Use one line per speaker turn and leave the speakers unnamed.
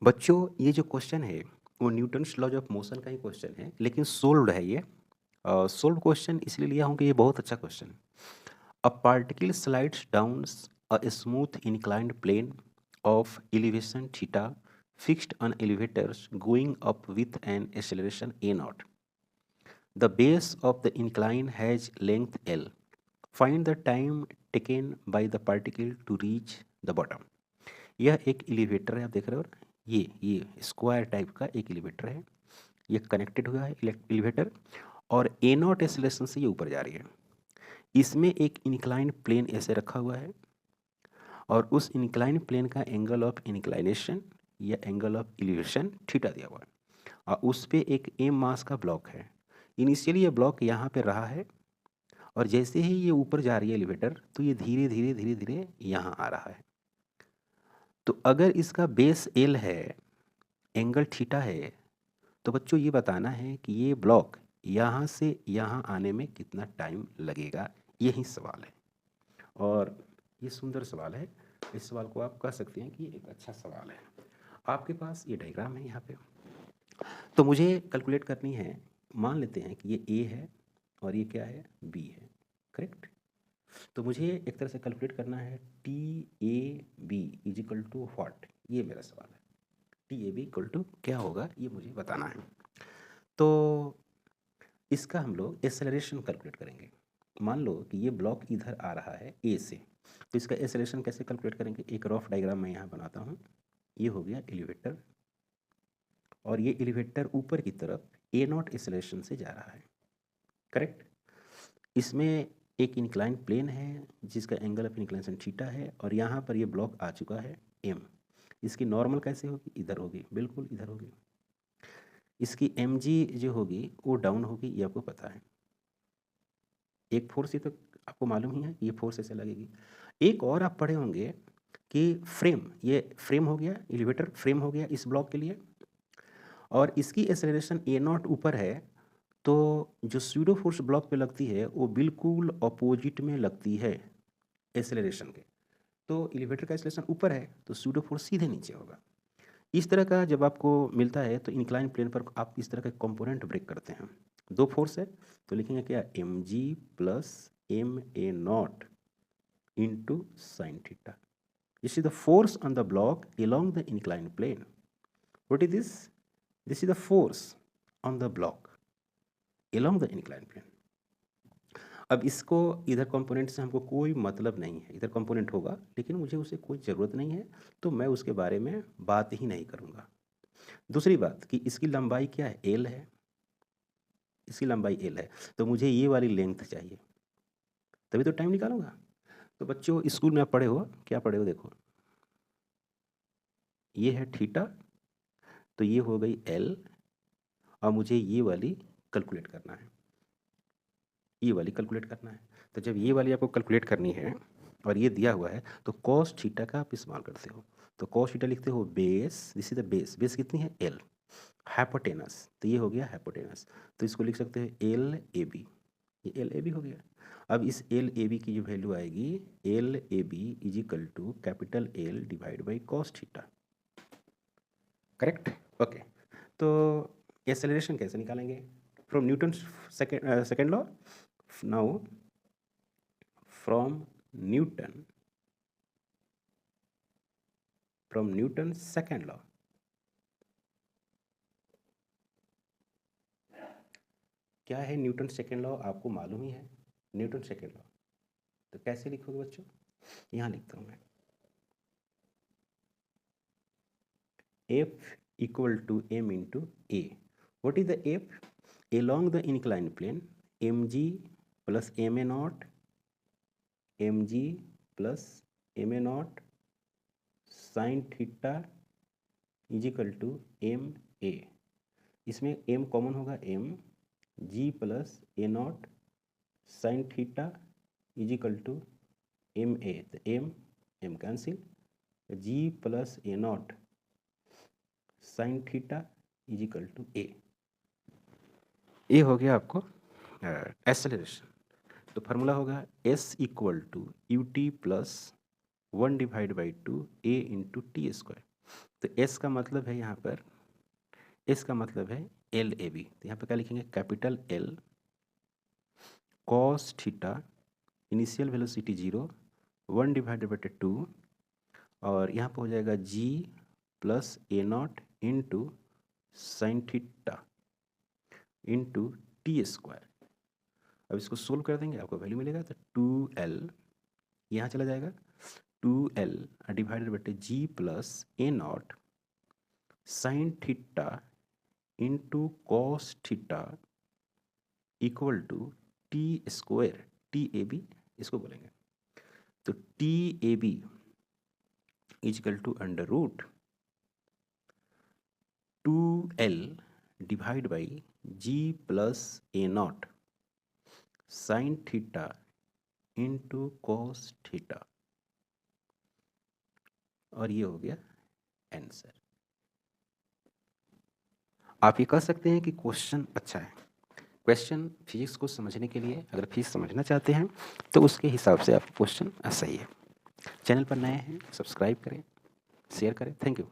बच्चों ये जो क्वेश्चन है वो न्यूटन्स लॉज ऑफ मोशन का ही क्वेश्चन है, लेकिन सोल्व्ड है ये। सोल्व क्वेश्चन इसलिए लिया हूँ कि ये बहुत अच्छा क्वेश्चन है। A particle slides down a smooth inclined plane of elevation theta fixed on elevators going up with an acceleration a naught. The base of the incline has length L. Find the time taken by the particle to reach the bottom. यह एक elevator है, आप देख रहे हो ना? ये square type का एक एलिवेटर है। ये कनेक्टेड हुआ है एलिवेटर, और ए नॉट एक्सेलरेशन से ये ऊपर जा रही है। इसमें एक इंक्लाइन प्लेन ऐसे रखा हुआ है, और उस इंक्लाइन प्लेन का एंगल ऑफ इंक्लाइनेशन या एंगल ऑफ एलिवेशन थीटा दिया हुआ है, और उस पे एक एम मास का ब्लॉक है। इनिशियली ये ब्लॉक यहाँ पे रहा है, और जैसे ही ये ऊपर जा रही है एलिवेटर, तो ये धीरे धीरे धीरे धीरे यहाँ आ रहा है। तो अगर इसका बेस एल है, एंगल थीटा है, तो बच्चों ये बताना है कि ये ब्लॉक यहाँ से यहाँ आने में कितना टाइम लगेगा। यही सवाल है, और ये सुंदर सवाल है। इस सवाल को आप कह सकते हैं कि ये एक अच्छा सवाल है। आपके पास ये डायग्राम है यहाँ पे, तो मुझे कैलकुलेट करनी है। मान लेते हैं कि ये ए है और ये क्या है, बी है, करेक्ट। तो मुझे एक तरह से कैलकुलेट करना है T A B is equal to what. ये मेरा सवाल है, T A B equal to क्या होगा, ये मुझे बताना है। तो इसका हम लोग एक्सेलरेशन कैलकुलेट करेंगे। मान लो कि ये ब्लॉक इधर आ रहा है ए से, तो इसका एक्सेलरेशन कैसे कैलकुलेट करेंगे? एक रफ डायग्राम मैं यहाँ बनाता हूँ। ये हो गया एलिवेटर, और ये एलिवेटर ऊपर की तरफ ए नॉट एक्सेलरेशन से जा रहा है, करेक्ट। इसमें एक इंक्लाइन प्लेन है जिसका एंगल ऑफ इंक्लाइनेशन थीटा है, और यहाँ पर ये ब्लॉक आ चुका है एम। इसकी नॉर्मल कैसे होगी? इधर होगी, बिल्कुल इधर होगी। इसकी एम जी जो होगी वो डाउन होगी, ये आपको पता है। एक फोर्स ये तो आपको मालूम ही है, ये फोर्स ऐसे लगेगी। एक और आप पढ़े होंगे कि फ्रेम, ये फ्रेम हो गया, एलिवेटर फ्रेम हो गया इस ब्लॉक के लिए, और इसकी एक्सेलरेशन ए नॉट ऊपर है, तो जो स्यूडो फोर्स ब्लॉक पे लगती है वो बिल्कुल अपोजिट में लगती है एक्सेलरेशन के। तो एलिवेटर का एक्सेलरेशन ऊपर है, तो स्यूडो फोर्स सीधे नीचे होगा। इस तरह का जब आपको मिलता है, तो इंक्लाइन प्लेन पर आप इस तरह का कंपोनेंट ब्रेक करते हैं। दो फोर्स है, तो लिखेंगे क्या, M G plus M A naught into sine theta. This is the force on the block along the inclined plane. What is this? This is the force on the block along the inclined plane. अब इसको इधर component से हमको कोई मतलब नहीं है, इधर कंपोनेंट होगा लेकिन मुझे उसे कोई ज़रूरत नहीं है, तो मैं उसके बारे में बात ही नहीं करूँगा। दूसरी बात कि इसकी लंबाई क्या है, एल है। इसकी लंबाई एल है, तो मुझे ये वाली लेंथ चाहिए, तभी तो टाइम निकालूंगा। तो बच्चों स्कूल में आप पढ़े हो, क्या पढ़े हो, देखो ये है थीटा, तो ये हो गई एल, और मुझे ये वाली कैलकुलेट करना है, ये वाली कैलकुलेट करना है। तो जब ये वाली आपको कैलकुलेट करनी है और ये दिया हुआ है, तो कॉस थीटा का आप इस्तेमाल करते हो। तो कॉस थीटा लिखते हो base, this is the base. Base कितनी है, एल। हाइपोटेनस, तो ये हो गया हाइपोटेनस, तो इसको लिख सकते हैं एल ए बी। ये एल ए बी हो गया। अब इस एल ए बी की जो वैल्यू आएगी, L A B is equal to capital L divide by cos theta, correct. Okay, तो एक्सेलरेशन कैसे निकालेंगे? From Newton second law. Now from Newton second law, क्या है न्यूटन सेकेंड लॉ? आपको मालूम ही है न्यूटन सेकेंड लॉ। तो कैसे लिखोगे बच्चों? यहाँ लिखता हूँ मैं, F equal to m into a. What is the F? Along the inclined plane, mg plus ma naught, mg plus ma naught sin theta is equal to ma. इसमें m common होगा, m g plus a naught sine theta is equal to m a. तो m cancel, g plus a naught sine theta is equal to a. ये हो गया आपको acceleration. तो formula होगा s equal to u t plus 1 divide by 2 a into t square. तो s का मतलब है यहाँ पर, एस का मतलब है एल ए बी, तो यहाँ पर क्या लिखेंगे, capital L cos theta, initial velocity 0, 1/2 और यहाँ पर हो जाएगा g plus a naught into sine theta into t square. अब इसको सोल्व कर देंगे, आपको वैल्यू मिलेगा, तो 2L यहाँ चला जाएगा, 2L डिवाइडेड बटे g plus a naught sine theta into cos theta equal to t square, t A b इसको बोलेंगे। तो t A b is equal to under root 2L divide by g plus a naught sine theta into cos theta, और ये हो गया answer. आप ये कह सकते हैं कि क्वेश्चन अच्छा है। क्वेश्चन फिजिक्स को समझने के लिए, अगर फिजिक्स समझना चाहते हैं तो उसके हिसाब से आपका क्वेश्चन सही है। चैनल पर नए हैं, सब्सक्राइब करें, शेयर करें। Thank you.